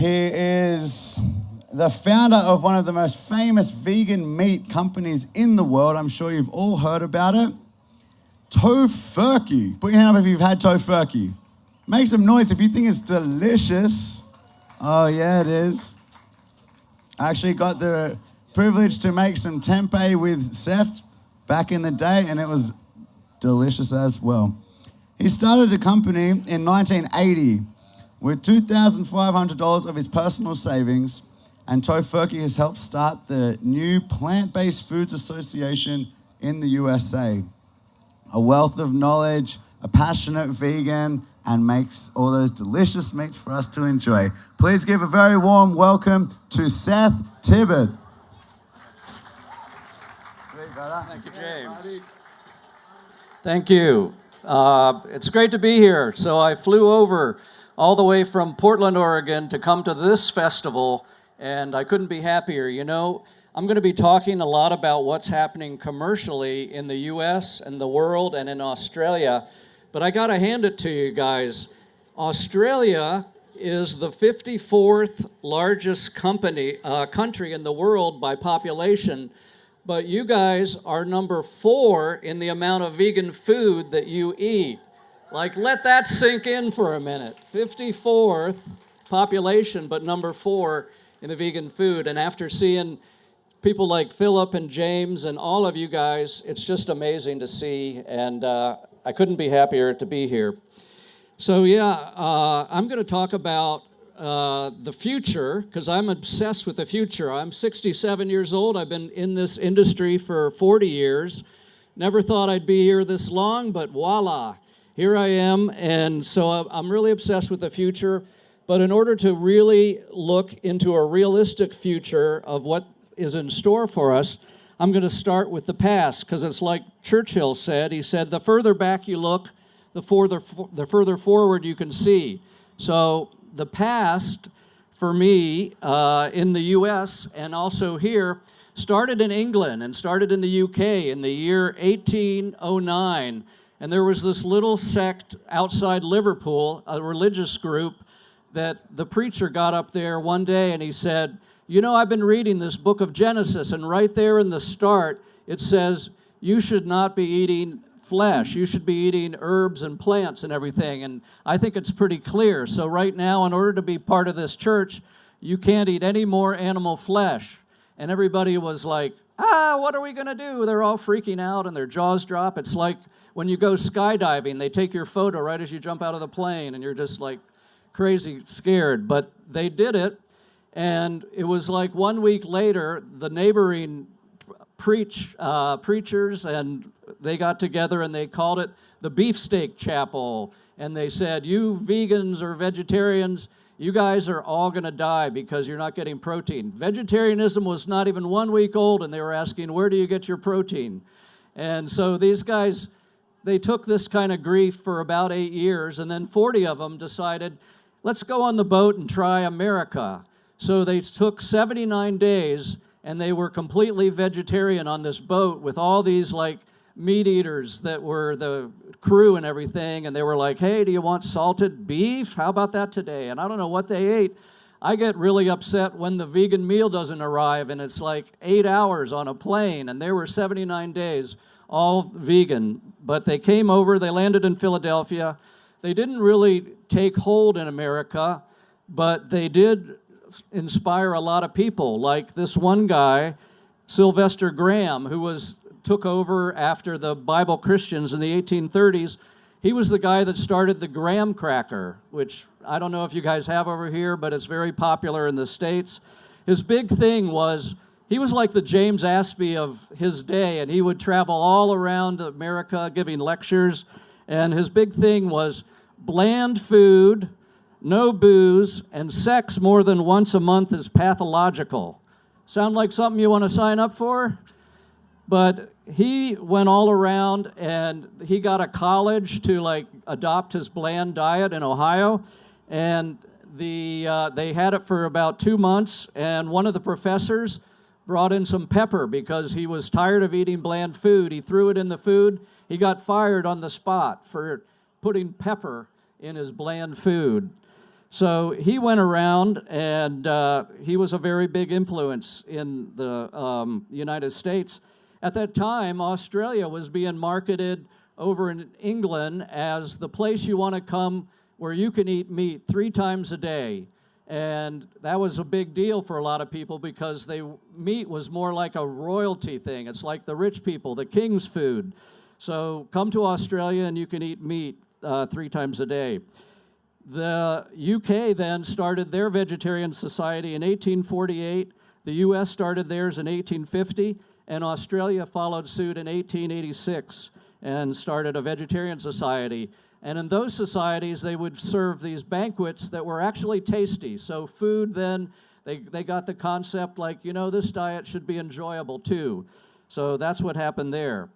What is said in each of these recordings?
He is the founder of one of the most famous vegan meat companies in the world. I'm sure you've all heard about it. Tofurky. Put your hand up if you've had Tofurky. Make some noise if you think it's delicious. Oh yeah, it is. I actually got the privilege to make some tempeh with Seth back in the day, and it was delicious as well. He started the company in 1980 with $2,500 of his personal savings, and Tofurky has helped start the new Plant-Based Foods Association in the USA. A wealth of knowledge, a passionate vegan, and makes all those delicious meats for us to enjoy. Please give a very warm welcome to Seth Tibbott. Sweet, brother. Thank you, James. Thank you. It's great to be here. So I flew over all the way from Portland, Oregon to come to this festival, and I couldn't be happier. You know, I'm going to be talking a lot about what's happening commercially in the U.S. and the world and in Australia, but I got to hand it to you guys. Australia is the 54th largest country in the world by population, but you guys are number 4 in the amount of vegan food that you eat. Like, let that sink in for a minute. 54th population, but number 4 in the vegan food. And after seeing people like Philip and James and all of you guys, it's just amazing to see, and I couldn't be happier to be here. So yeah, I'm going to talk about the future, because I'm obsessed with the future. I'm 67 years old. I've been in this industry for 40 years. Never thought I'd be here this long, but voila, here I am. And so I'm really obsessed with the future. But in order to really look into a realistic future of what is in store for us, I'm going to start with the past, because it's like Churchill said. He said, the further back you look, the further forward you can see. So the past, for me, in the U.S. and also here, started in England and started in the U.K. in the year 1809. And there was this little sect outside Liverpool, a religious group, that the preacher got up there one day and he said, you know, I've been reading this book of Genesis, and right there in the start, it says, you should not be eating flesh. You should be eating herbs and plants and everything. And I think it's pretty clear. So right now, in order to be part of this church, you can't eat any more animal flesh. And everybody was like, what are we going to do? They're all freaking out and their jaws drop. It's like when you go skydiving, they take your photo right as you jump out of the plane, and you're just like crazy scared. But they did it. And it was like 1 week later, the neighboring preachers, and they got together and they called it the Beefsteak Chapel. And they said, you vegans or vegetarians, you guys are all going to die because you're not getting protein. Vegetarianism was not even 1 week old, and they were asking, where do you get your protein? And so these guys, they took this kind of grief for about 8 years, and then 40 of them decided, let's go on the boat and try America. So they took 79 days, and they were completely vegetarian on this boat with all these like meat eaters that were the crew and everything. And they were like, hey, do you want salted beef? How about that today? And I don't know what they ate. I get really upset when the vegan meal doesn't arrive, and it's like 8 hours on a plane, and they were 79 days all vegan. But they came over, they landed in Philadelphia. They didn't really take hold in America, but they did inspire a lot of people, like this one guy, Sylvester Graham, who took over after the Bible Christians in the 1830s. He was the guy that started the graham cracker, which I don't know if you guys have over here, but it's very popular in the States. His big thing was, he was like the James Aspie of his day, and he would travel all around America giving lectures, and his big thing was bland food, no booze, and sex more than once a month is pathological. Sound like something you want to sign up for? But he went all around, and he got a college to like adopt his bland diet in Ohio, and they had it for about 2 months, and one of the professors brought in some pepper because he was tired of eating bland food. He threw it in the food. He got fired on the spot for putting pepper in his bland food. So he went around, and he was a very big influence in the United States. At that time, Australia was being marketed over in England as the place you want to come where you can eat meat 3 times a day. And that was a big deal for a lot of people because meat was more like a royalty thing. It's like the rich people, the king's food. So come to Australia and you can eat meat 3 times a day. The UK then started their vegetarian society in 1848. The US started theirs in 1850, and Australia followed suit in 1886 and started a vegetarian society. And in those societies, they would serve these banquets that were actually tasty. So food then, they got the concept like, this diet should be enjoyable too. So that's what happened there.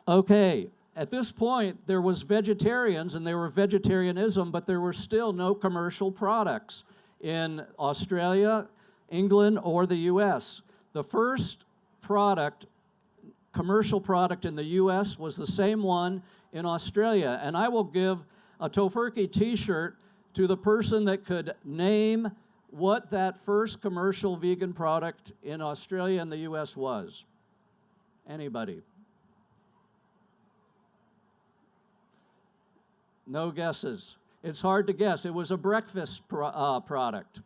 Okay, at this point, there was vegetarians and there were vegetarianism, but there were still no commercial products in Australia, England, or the US. The first commercial product in the US was the same one in Australia. And I will give a Tofurky t-shirt to the person that could name what that first commercial vegan product in Australia and the US was. Anybody? No guesses. It's hard to guess. It was a breakfast product.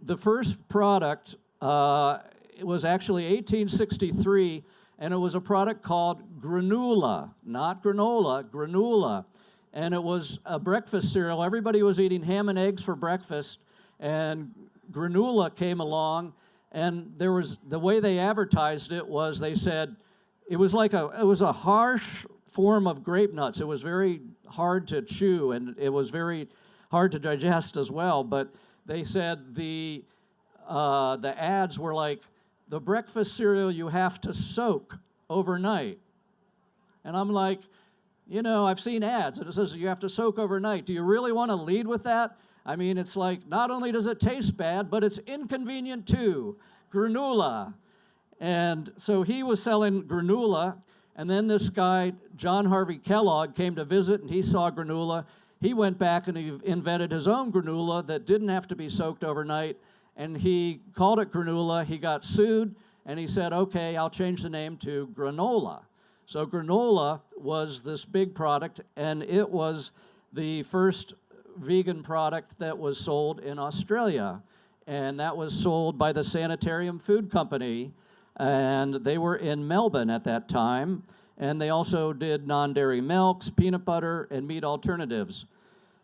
The first product it was actually 1863, and it was a product called granola, not granola, granola. And it was a breakfast cereal. Everybody was eating ham and eggs for breakfast, and granola came along, and the way they advertised it was they said it was a harsh form of grape nuts. It was very hard to chew, and it was very hard to digest as well. But they said the ads were like, the breakfast cereal you have to soak overnight. And I'm like, I've seen ads, and it says you have to soak overnight. Do you really want to lead with that? I mean, it's like, not only does it taste bad, but it's inconvenient too. Granola. And so he was selling granola, and then this guy, John Harvey Kellogg, came to visit, and he saw granola. He went back and he invented his own granola that didn't have to be soaked overnight, and he called it granola. He got sued, and he said, okay, I'll change the name to granola. So granola was this big product, and it was the first vegan product that was sold in Australia. And that was sold by the Sanitarium Food Company, and they were in Melbourne at that time. And they also did non-dairy milks, peanut butter, and meat alternatives.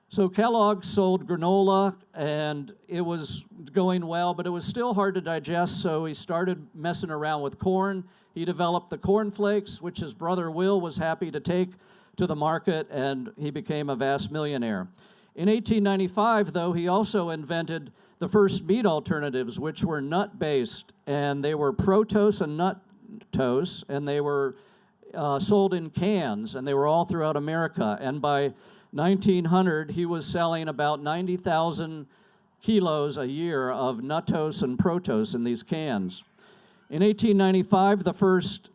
So Kellogg sold granola, and it was going well, but it was still hard to digest, so he started messing around with corn. He developed the corn flakes, which his brother Will was happy to take to the market, and he became a vast millionaire. In 1895, though, he also invented the first meat alternatives, which were nut-based, and they were Protos and Nuttos, and they were sold in cans, and they were all throughout America. And by 1900, he was selling about 90,000 kilos a year of Nuttos and Protos in these cans. In 1895, the first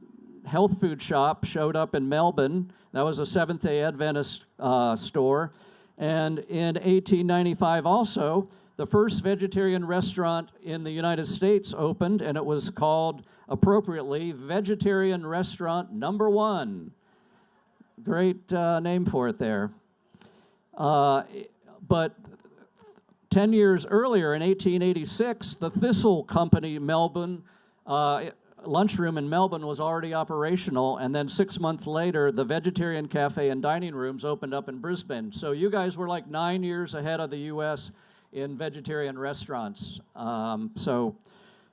health food shop showed up in Melbourne. That was a Seventh-day Adventist store. And in 1895 also, the first vegetarian restaurant in the United States opened, and it was called, appropriately, Vegetarian Restaurant Number 1. Great name for it there. But 10 years earlier, in 1886, the Thistle Company Melbourne lunchroom in Melbourne was already operational, and then 6 months later, the Vegetarian Cafe and Dining Rooms opened up in Brisbane. So you guys were like 9 years ahead of the U.S. in vegetarian restaurants. So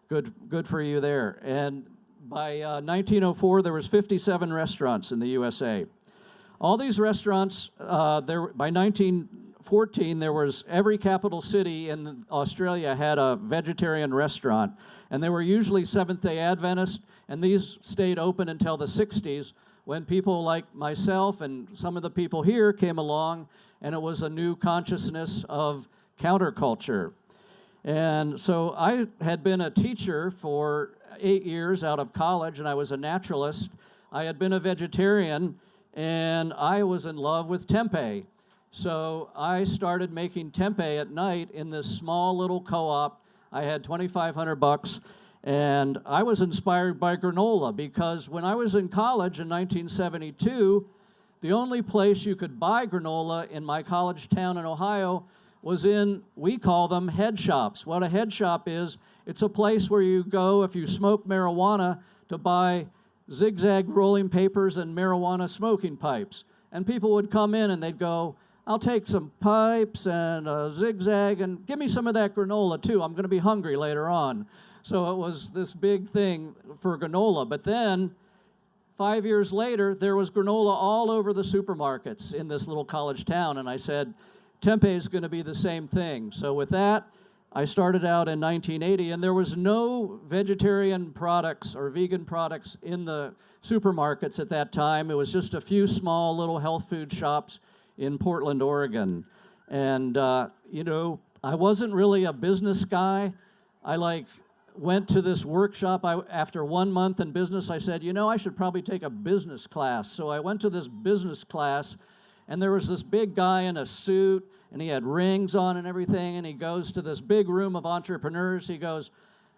good for you there. And by 1904, there was 57 restaurants in the USA. All these restaurants, by 1914, there was every capital city in Australia had a vegetarian restaurant, and they were usually Seventh-day Adventist, and these stayed open until the 60s when people like myself and some of the people here came along, and it was a new consciousness of counterculture. And so I had been a teacher for 8 years out of college, and I was a naturalist. I had been a vegetarian, and I was in love with tempeh. So I started making tempeh at night in this small little co-op. I had 2,500 bucks, and I was inspired by granola because when I was in college in 1972, the only place you could buy granola in my college town in Ohio was in, we call them head shops. What a head shop is, it's a place where you go if you smoke marijuana to buy zigzag rolling papers and marijuana smoking pipes. And people would come in and they'd go, I'll take some pipes and a zigzag and give me some of that granola too. I'm going to be hungry later on. So it was this big thing for granola. But then 5 years later, there was granola all over the supermarkets in this little college town. And I said, tempeh is going to be the same thing. So with that, I started out in 1980, and there was no vegetarian products or vegan products in the supermarkets at that time. It was just a few small little health food shops in Portland, Oregon. And, I wasn't really a business guy. I went to this workshop. After 1 month in business, I said, I should probably take a business class. So I went to this business class, and there was this big guy in a suit, and he had rings on and everything, and he goes to this big room of entrepreneurs. He goes,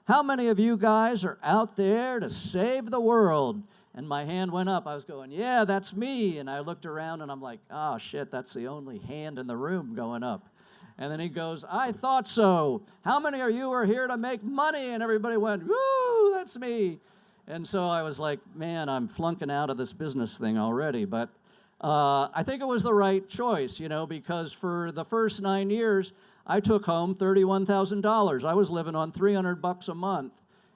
how many of you guys are out there to save the world? And my hand went up. I was going, yeah, that's me. And I looked around, and I'm like, oh, shit, that's the only hand in the room going up. And then he goes, I thought so. How many of you are here to make money? And everybody went, woo, that's me. And so I was like, man, I'm flunking out of this business thing already. But I think it was the right choice, because for the first 9 years, I took home $31,000. I was living on $300 a month,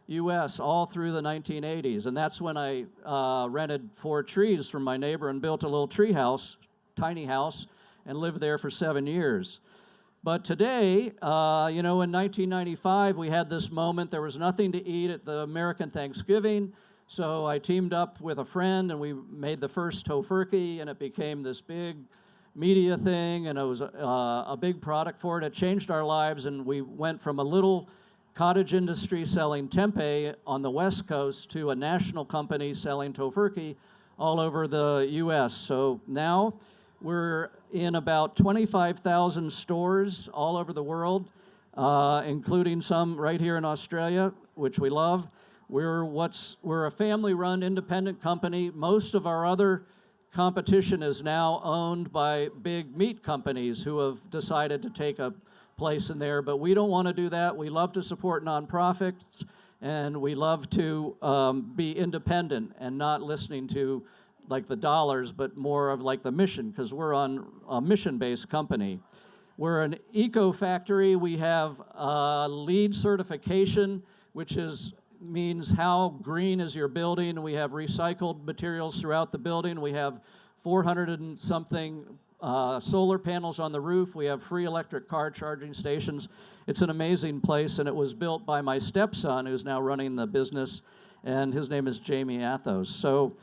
U.S., all through the 1980s. And that's when I rented 4 trees from my neighbor and built a little tree house, tiny house, and lived there for 7 years. But today, in 1995, we had this moment. There was nothing to eat at the American Thanksgiving. So I teamed up with a friend, and we made the first Tofurky, and it became this big media thing, and it was a big product for it. It changed our lives, and we went from a little cottage industry selling tempeh on the West Coast to a national company selling Tofurky all over the U.S. So now we're in about 25,000 stores all over the world, including some right here in Australia, which we love. We're a family-run independent company. Most of our other competition is now owned by big meat companies who have decided to take a place in there, but we don't want to do that. We love to support nonprofits, and we love to be independent and not listening to the dollars, but more of the mission, because we're on a mission-based company. We're an eco factory. We have LEED certification, which means how green is your building. We have recycled materials throughout the building. We have 400 and something solar panels on the roof. We have free electric car charging stations. It's an amazing place, and it was built by my stepson, who's now running the business, and his name is Jamie Athos. So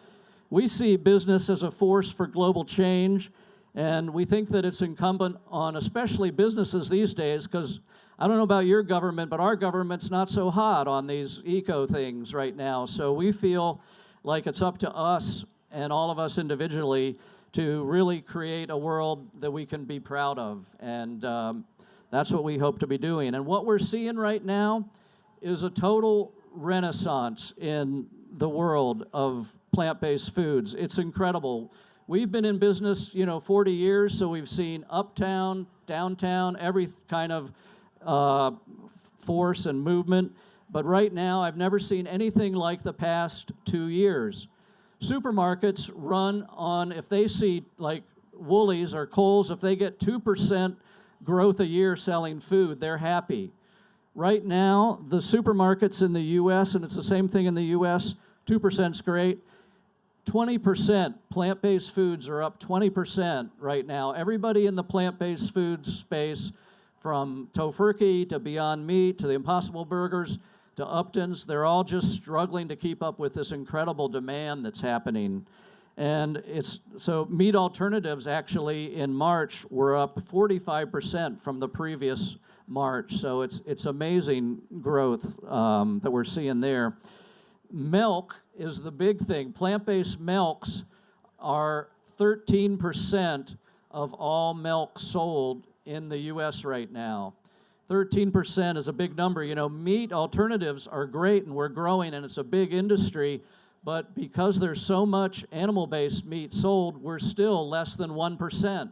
we see business as a force for global change, and we think that it's incumbent on especially businesses these days, because I don't know about your government, but our government's not so hot on these eco things right now. So we feel like it's up to us and all of us individually to really create a world that we can be proud of. And that's what we hope to be doing. And what we're seeing right now is a total renaissance in the world of plant-based foods. It's incredible. We've been in business, 40 years, so we've seen uptown, downtown, every kind of force and movement. But right now, I've never seen anything like the past 2 years. Supermarkets run on, if they see Woolies or Kohl's, if they get 2% growth a year selling food, they're happy. Right now, the supermarkets in the U.S., and it's the same thing in the U.S., 2% is great. 20% plant-based foods are up 20% right now. Everybody in the plant-based foods space, from Tofurky to Beyond Meat to the Impossible Burgers to Upton's, they're all just struggling to keep up with this incredible demand that's happening. And so meat alternatives actually in March were up 45% from the previous March. So it's amazing growth that we're seeing there. Milk is the big thing. Plant-based milks are 13% of all milk sold in the U.S. right now. 13% is a big number. You know, meat alternatives are great, and we're growing, and it's a big industry, but because there's so much animal-based meat sold, we're still less than 1%.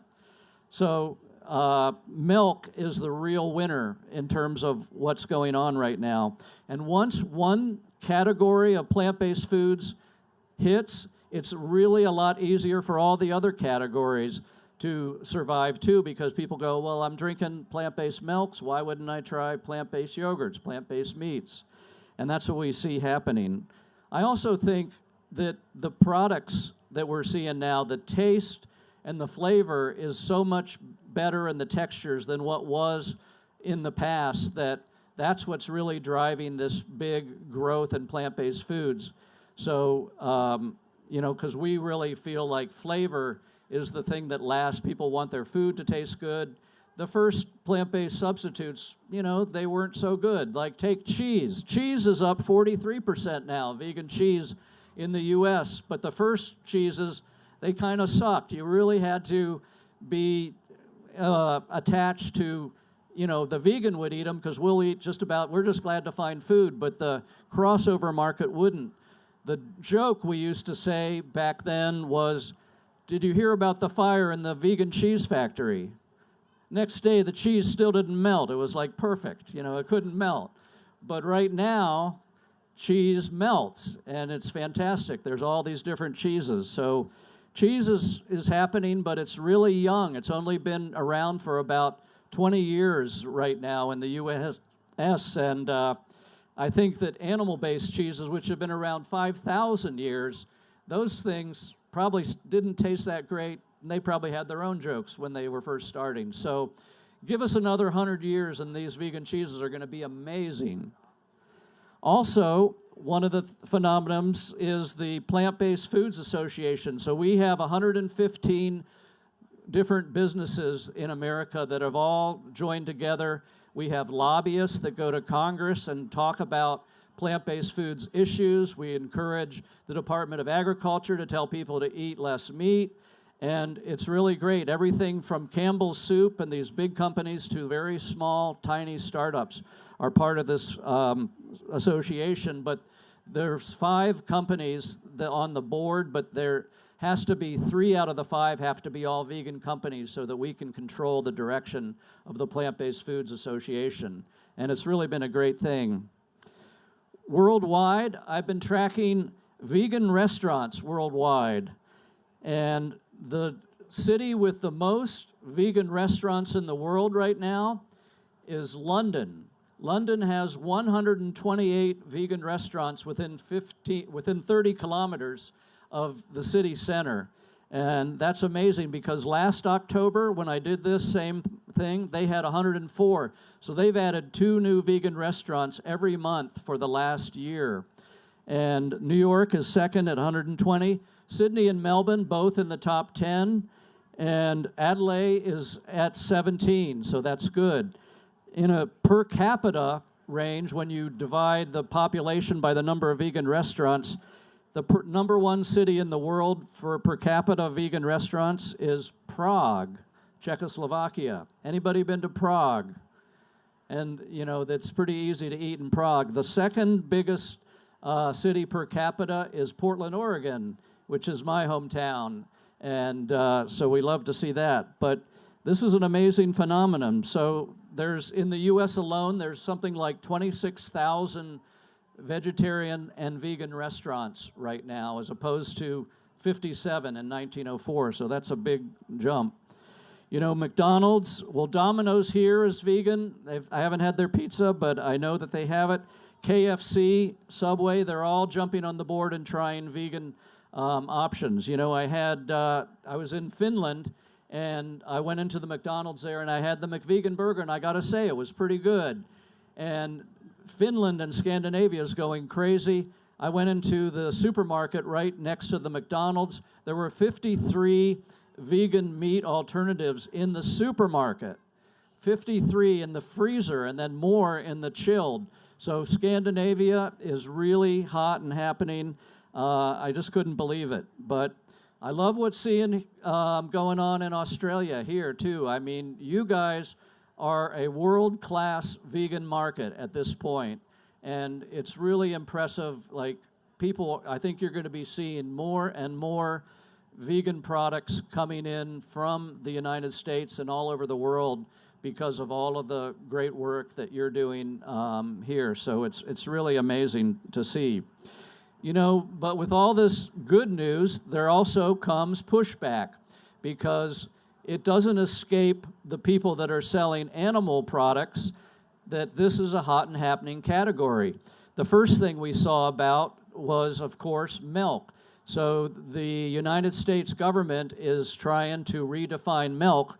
So milk is the real winner in terms of what's going on right now. And once one category of plant-based foods hits, it's really a lot easier for all the other categories to survive too, because people go, well, I'm drinking plant-based milks, why wouldn't I try plant-based yogurts, plant-based meats? And that's what we see happening. I also think that the products that we're seeing now, the taste and the flavor is so much better in the textures than what was in the past, that's what's really driving this big growth in plant-based foods. So, you know, because we really feel like flavor is the thing that lasts. People want their food to taste good. The first plant-based substitutes, you know, they weren't so good. Like take cheese. Cheese is up 43% now, vegan cheese in the U.S., but the first cheeses, they kind of sucked. You really had to be attached to, you know, the vegan would eat them because we'll eat just about, we're just glad to find food, but the crossover market wouldn't. The joke we used to say back then was, did you hear about the fire in the vegan cheese factory? Next day, the cheese still didn't melt. It was like perfect, you know, it couldn't melt. But right now, cheese melts, and it's fantastic. There's all these different cheeses. So cheese is happening, but it's really young. It's only been around for about 20 years right now in the U.S., and I think that animal-based cheeses, which have been around 5,000 years, those things probably didn't taste that great, and they probably had their own jokes when they were first starting. So give us another 100 years, and these vegan cheeses are going to be amazing. Also, one of the phenomenons is the Plant-Based Foods Association. So we have 115 different businesses in America that have all joined together. We have lobbyists that go to Congress and talk about plant-based foods issues. We encourage the Department of Agriculture to tell people to eat less meat. And it's really great. Everything from Campbell's Soup and these big companies to very small, tiny startups are part of this association. But there's 5 companies on the board, but there has to be 3 out of the 5 have to be all vegan companies so that we can control the direction of the Plant-Based Foods Association. And it's really been a great thing. Worldwide, I've been tracking vegan restaurants worldwide. And the city with the most vegan restaurants in the world right now is London. London has 128 vegan restaurants within 30 kilometers of the city center. And that's amazing because last October, when I did this same thing, they had 104. So they've added 2 new vegan restaurants every month for the last year. And New York is second at 120. Sydney and Melbourne, both in the top 10. And Adelaide is at 17, so that's good. In a per capita range, when you divide the population by the number of vegan restaurants, the number 1 city in the world for per capita vegan restaurants is Prague, Czechoslovakia. Anybody been to Prague? And, you know, that's pretty easy to eat in Prague. The second biggest city per capita is Portland, Oregon, which is my hometown. And so we love to see that. But this is an amazing phenomenon. So there's, in the U.S. alone, there's something like 26,000 vegetarian and vegan restaurants right now, as opposed to 57 in 1904. So that's a big jump. You know, McDonald's, well, Domino's here is vegan. I haven't had their pizza, but I know that they have it. KFC, Subway, they're all jumping on the board and trying vegan options. You know, I was in Finland, and I went into the McDonald's there, and I had the McVegan burger, and I got to say, it was pretty good. And Finland and Scandinavia is going crazy. I went into the supermarket right next to the McDonald's. There were 53 vegan meat alternatives in the supermarket, 53 in the freezer, and then more in the chilled. So Scandinavia is really hot and happening. I just couldn't believe it. But I love what's seeing going on in Australia here too. I mean, you guys are a world-class vegan market at this point, and it's really impressive. Like people, I think you're going to be seeing more and more vegan products coming in from the United States and all over the world because of all of the great work that you're doing here. So it's really amazing to see. You know, but with all this good news, there also comes pushback because it doesn't escape the people that are selling animal products that this is a hot and happening category. The first thing we saw about was, of course, milk. So the United States government is trying to redefine milk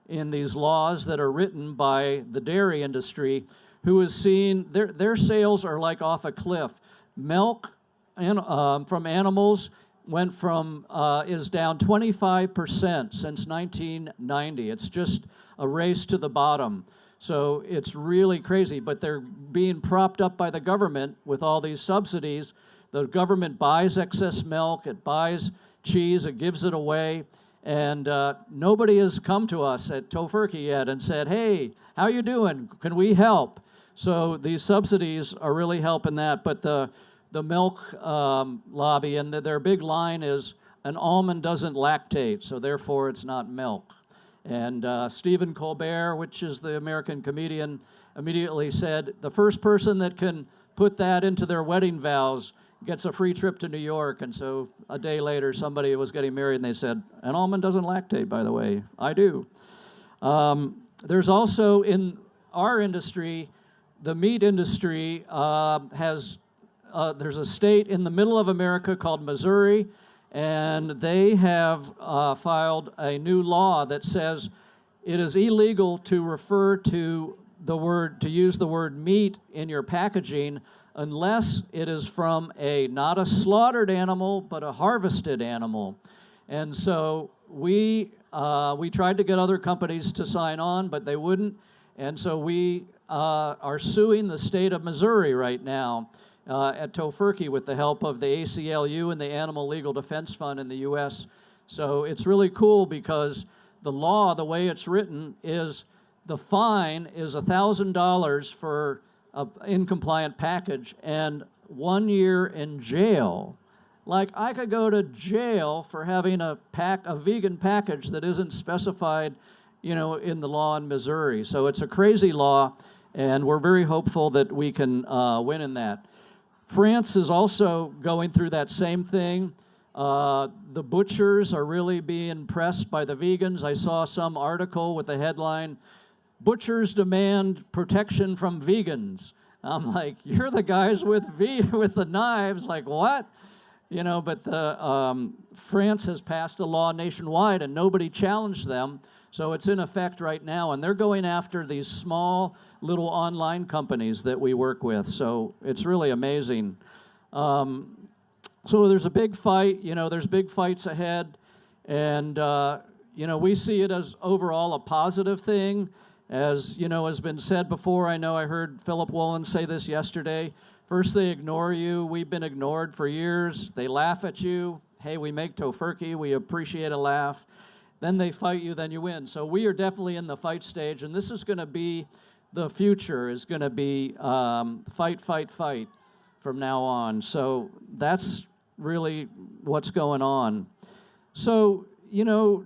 in these laws that are written by the dairy industry, who is seeing their sales are like off a cliff. Milk from animals went from is down 25% since 1990. It's just a race to the bottom. So it's really crazy, but they're being propped up by the government with all these subsidies. The government buys excess milk, it buys cheese, it gives it away, and nobody has come to us at Tofurky yet and said, hey, how you doing? Can we help? So these subsidies are really helping that, but the milk lobby, and their big line is, an almond doesn't lactate, so therefore it's not milk. And Stephen Colbert, which is the American comedian, immediately said, the first person that can put that into their wedding vows gets a free trip to New York. And so a day later, somebody was getting married, and they said, an almond doesn't lactate, by the way. I do. There's also, in our industry, the meat industry there's a state in the middle of America called Missouri, and they have filed a new law that says it is illegal to refer to use the word meat in your packaging unless it is from not a slaughtered animal, but a harvested animal. And so we tried to get other companies to sign on, but they wouldn't. And so we are suing the state of Missouri right now at Tofurky with the help of the ACLU and the Animal Legal Defense Fund in the U.S. So it's really cool because the law, the way it's written, is the fine is $1,000 for an incompliant package and 1 year in jail. Like, I could go to jail for having a vegan package that isn't specified, in the law in Missouri. So it's a crazy law, and we're very hopeful that we can win in that. France is also going through that same thing. The butchers are really being pressed by the vegans. I saw some article with the headline, "Butchers demand protection from vegans." I'm like, you're the guys with the knives, like what? But France has passed a law nationwide and nobody challenged them. So it's in effect right now, and they're going after these small little online companies that we work with. So it's really amazing. So there's a big fight. There's big fights ahead, and we see it as overall a positive thing. As has been said before, I know I heard Philip Wollen say this yesterday. First they ignore you. We've been ignored for years. They laugh at you. Hey, we make Tofurky. We appreciate a laugh. Then they fight you, then you win. So we are definitely in the fight stage, and this is going to be the future, is going to be fight, fight, fight from now on. So that's really what's going on. So,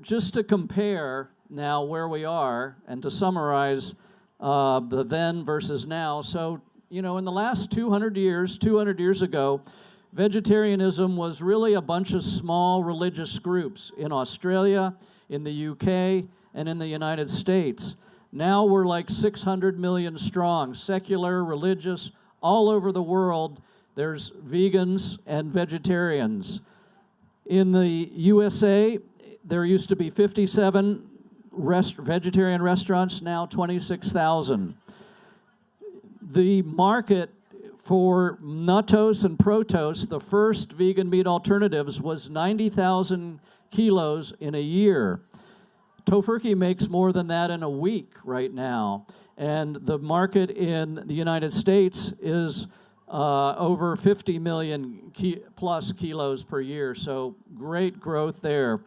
just to compare now where we are and to summarize the then versus now. So, in the last 200 years ago, vegetarianism was really a bunch of small religious groups in Australia, in the UK, and in the United States. Now we're like 600 million strong, secular, religious, all over the world. There's vegans and vegetarians. In the USA, there used to be 57 vegetarian restaurants, now 26,000. The market for Nuttos and Protos, the first vegan meat alternatives, was 90,000 kilos in a year. Tofurky makes more than that in a week right now. And the market in the United States is over 50 million plus kilos per year. So great growth there.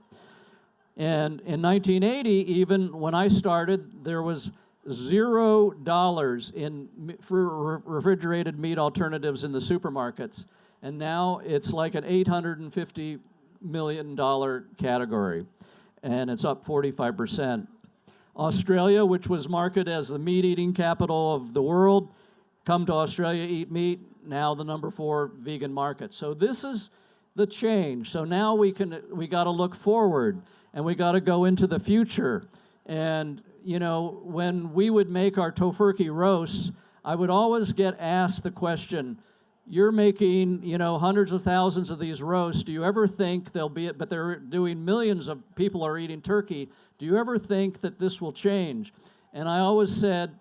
And in 1980, even when I started, there was $0 for refrigerated meat alternatives in the supermarkets. And now it's like an $850 million category, and it's up 45%. Australia, which was marketed as the meat-eating capital of the world, come to Australia, eat meat, now the number 4 vegan market. So this is the change. So now we got to look forward, and we got to go into the future. And you know, when we would make our Tofurky roasts, I would always get asked the question, you're making, you know, hundreds of thousands of these roasts. Do you ever think they'll be, but they're doing millions of people are eating turkey. Do you ever think that this will change? And I always said,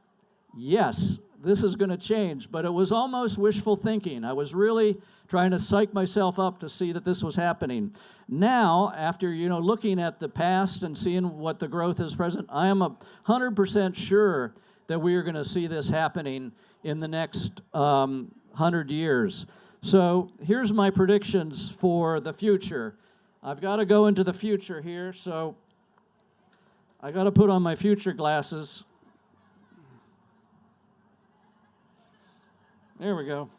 yes, this is going to change. But it was almost wishful thinking. I was really trying to psych myself up to see that this was happening. Now, after, you know, looking at the past and seeing what the growth is present, I am 100% sure that we are going to see this happening in the next 100 years. So here's my predictions for the future. I've got to go into the future here, so I got to put on my future glasses. There we go.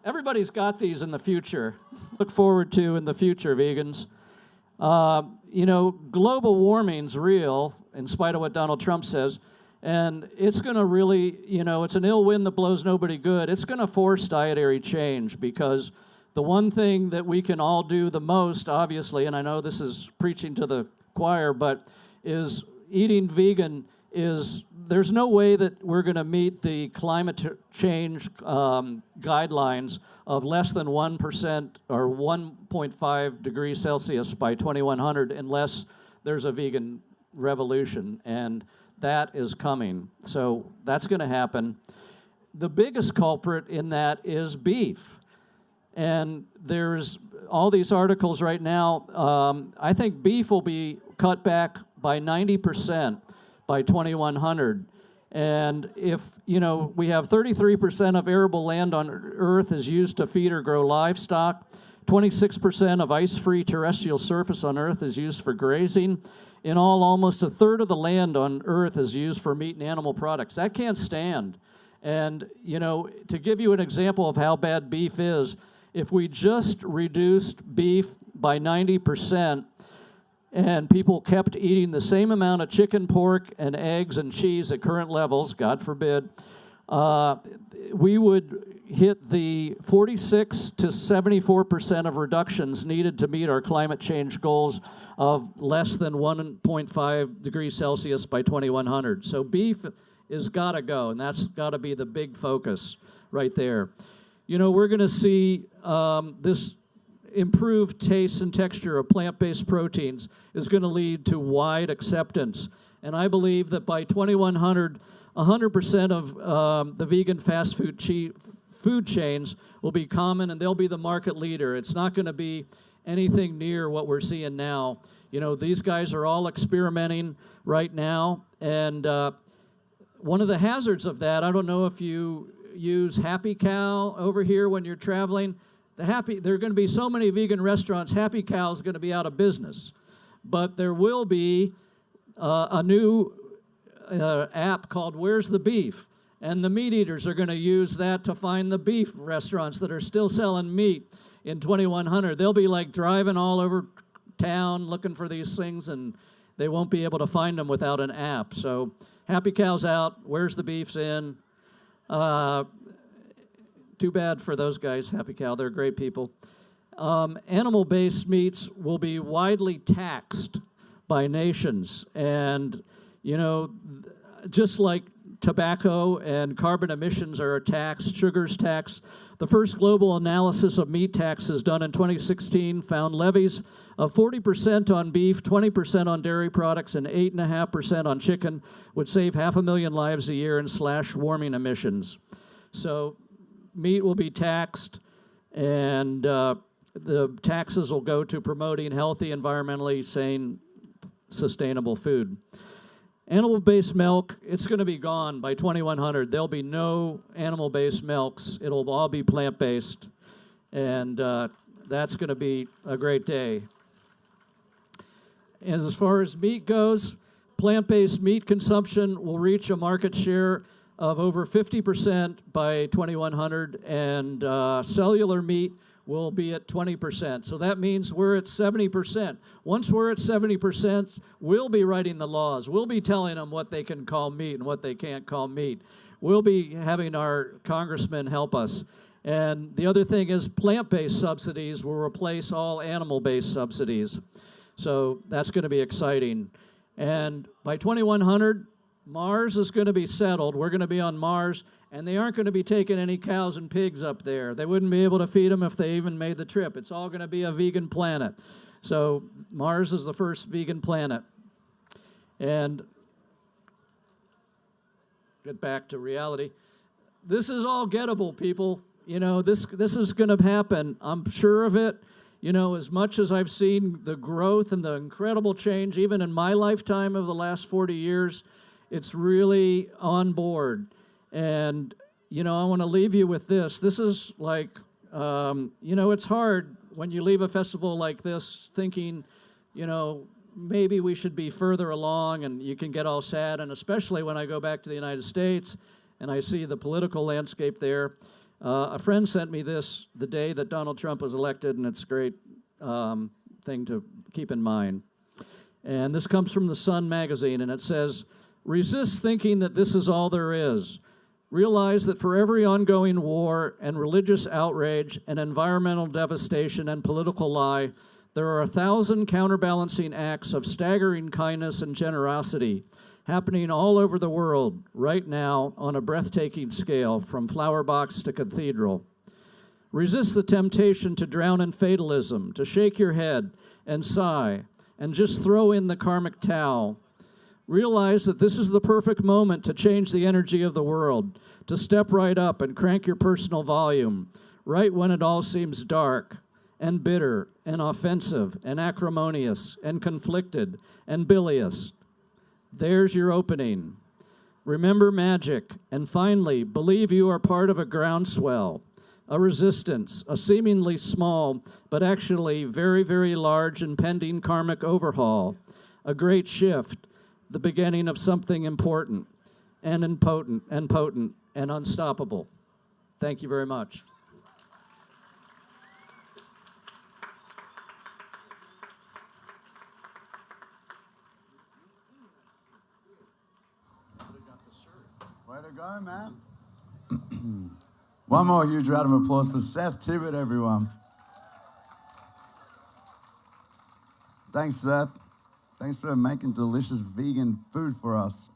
Everybody's got these in the future. Look forward to in the future, vegans. You know, global warming's real, in spite of what Donald Trump says. And it's going to really, you know, it's an ill wind that blows nobody good. It's going to force dietary change, because the one thing that we can all do the most, obviously, and I know this is preaching to the choir, but is eating vegan is, there's no way that we're going to meet the climate change guidelines of less than 1% or 1.5 degrees Celsius by 2100 unless there's a vegan revolution. And that is coming. So that's going to happen. The biggest culprit in that is beef. And there's all these articles right now. I think beef will be cut back by 90% by 2100. And if, you know, we have 33% of arable land on Earth is used to feed or grow livestock. 26% of ice-free terrestrial surface on Earth is used for grazing. In all, almost a third of the land on Earth is used for meat and animal products. That can't stand. And, you know, to give you an example of how bad beef is, if we just reduced beef by 90% and people kept eating the same amount of chicken, pork, and eggs and cheese at current levels, God forbid, we would hit the 46 to 74% of reductions needed to meet our climate change goals of less than 1.5 degrees Celsius by 2100. So beef is got to go, and that's got to be the big focus right there. You know, we're going to see this improved taste and texture of plant-based proteins is going to lead to wide acceptance. And I believe that by 2100, 100% of the vegan fast food chains will be common, and they'll be the market leader. It's not going to be anything near what we're seeing now. You know, these guys are all experimenting right now, and one of the hazards of that, I don't know if you use Happy Cow over here when you're traveling. There are going to be so many vegan restaurants, Happy Cow is going to be out of business. But there will be a new app called Where's the Beef? And the meat eaters are going to use that to find the beef restaurants that are still selling meat in 2100. They'll be like driving all over town looking for these things, and they won't be able to find them without an app. So Happy Cow's out, Where's the Beef's in. Too bad for those guys, Happy Cow. They're great people. Animal-based meats will be widely taxed by nations. And, you know, just like tobacco and carbon emissions are taxed, sugar's taxed. The first global analysis of meat taxes done in 2016 found levies of 40% on beef, 20% on dairy products, and 8.5% on chicken would save 500,000 lives a year and slash warming emissions. So meat will be taxed, and the taxes will go to promoting healthy, environmentally sane, sustainable food. Animal-based milk, it's going to be gone by 2100. There'll be no animal-based milks. It'll all be plant-based, and that's going to be a great day. And as far as meat goes, plant-based meat consumption will reach a market share of over 50% by 2100, and cellular meat will be at 20%. So that means we're at 70%. Once we're at 70%, we'll be writing the laws. We'll be telling them what they can call meat and what they can't call meat. We'll be having our congressmen help us. And the other thing is plant-based subsidies will replace all animal-based subsidies. So that's going to be exciting. And by 2100, Mars is going to be settled. We're going to be on Mars, and they aren't going to be taking any cows and pigs up there. They wouldn't be able to feed them if they even made the trip. It's all going to be a vegan planet. So Mars is the first vegan planet. And get back to reality. This is all gettable, people. You know, this is going to happen. I'm sure of it. You know, as much as I've seen the growth and the incredible change, even in my lifetime of the last 40 years, it's really on board. And, you know, I want to leave you with this. This is like, you know, it's hard when you leave a festival like this thinking, you know, maybe we should be further along, and you can get all sad. And especially when I go back to the United States and I see the political landscape there. A friend sent me this the day that Donald Trump was elected, and it's a great thing to keep in mind. And this comes from The Sun magazine, and it says, "Resist thinking that this is all there is. Realize that for every ongoing war and religious outrage and environmental devastation and political lie, there are 1,000 counterbalancing acts of staggering kindness and generosity happening all over the world right now on a breathtaking scale, from flower box to cathedral. Resist the temptation to drown in fatalism, to shake your head and sigh, and just throw in the karmic towel. Realize that this is the perfect moment to change the energy of the world, to step right up and crank your personal volume, right when it all seems dark and bitter and offensive and acrimonious and conflicted and bilious. There's your opening. Remember magic, and finally, believe you are part of a groundswell, a resistance, a seemingly small, but actually very, very large impending karmic overhaul, a great shift, the beginning of something important and potent and unstoppable. Thank you very much. Way to go, man. One more huge round of applause for Seth Tibbott, everyone. Thanks, Seth. Thanks for making delicious vegan food for us.